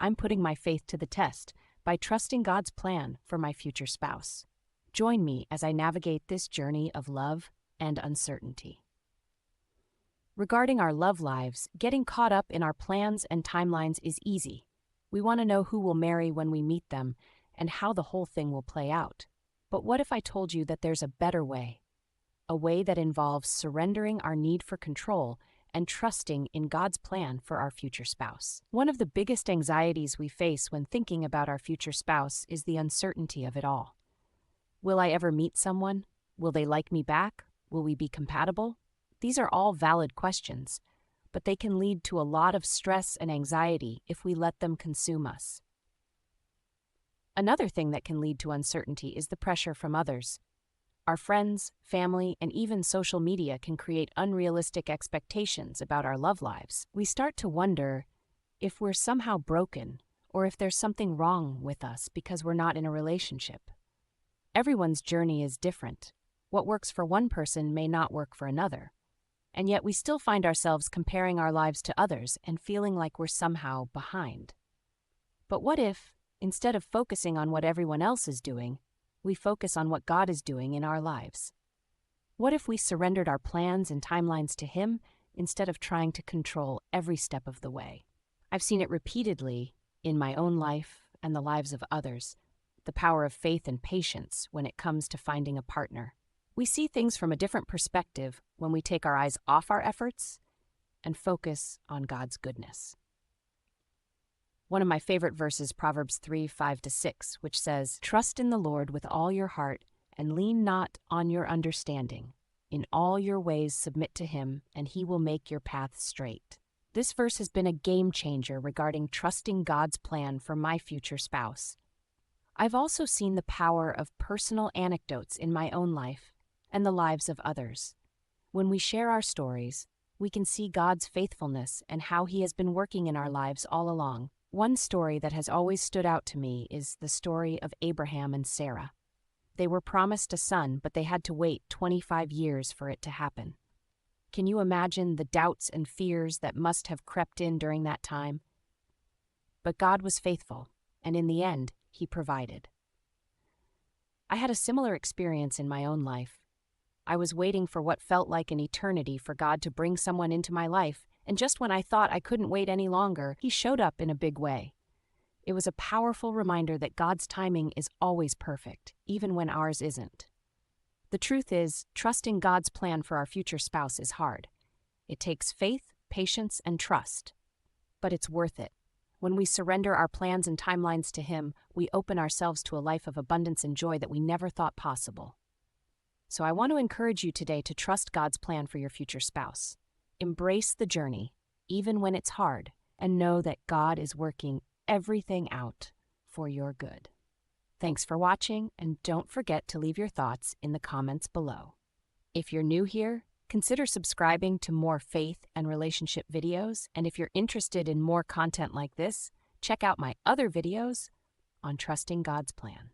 I'm putting my faith to the test by trusting God's plan for my future spouse. Join me as I navigate this journey of love and uncertainty. Regarding our love lives, getting caught up in our plans and timelines is easy. We want to know who we'll marry when we meet them and how the whole thing will play out. But what if I told you that there's a better way? A way that involves surrendering our need for control and trusting in God's plan for our future spouse. One of the biggest anxieties we face when thinking about our future spouse is the uncertainty of it all. Will I ever meet someone? Will they like me back? Will we be compatible? These are all valid questions, but they can lead to a lot of stress and anxiety if we let them consume us. Another thing that can lead to uncertainty is the pressure from others. Our friends, family, and even social media can create unrealistic expectations about our love lives. We start to wonder if we're somehow broken or if there's something wrong with us because we're not in a relationship. Everyone's journey is different. What works for one person may not work for another. And yet we still find ourselves comparing our lives to others and feeling like we're somehow behind. But what if, instead of focusing on what everyone else is doing, we focus on what God is doing in our lives? What if we surrendered our plans and timelines to Him instead of trying to control every step of the way? I've seen it repeatedly in my own life and the lives of others, the power of faith and patience when it comes to finding a partner. We see things from a different perspective when we take our eyes off our efforts and focus on God's goodness. One of my favorite verses, Proverbs 3:5-6, which says, "Trust in the Lord with all your heart, and lean not on your understanding. In all your ways submit to Him, and He will make your path straight." This verse has been a game changer regarding trusting God's plan for my future spouse. I've also seen the power of personal anecdotes in my own life and the lives of others. When we share our stories, we can see God's faithfulness and how He has been working in our lives all along. One story that has always stood out to me is the story of Abraham and Sarah. They were promised a son, but they had to wait 25 years for it to happen. Can you imagine the doubts and fears that must have crept in during that time? But God was faithful, and in the end, He provided. I had a similar experience in my own life. I was waiting for what felt like an eternity for God to bring someone into my life, and just when I thought I couldn't wait any longer, He showed up in a big way. It was a powerful reminder that God's timing is always perfect, even when ours isn't. The truth is, trusting God's plan for our future spouse is hard. It takes faith, patience, and trust. But it's worth it. When we surrender our plans and timelines to Him, we open ourselves to a life of abundance and joy that we never thought possible. So I want to encourage you today to trust God's plan for your future spouse. Embrace the journey, even when it's hard, and know that God is working everything out for your good. Thanks for watching, and don't forget to leave your thoughts in the comments below. If you're new here, consider subscribing to more faith and relationship videos, and if you're interested in more content like this, check out my other videos on trusting God's plan.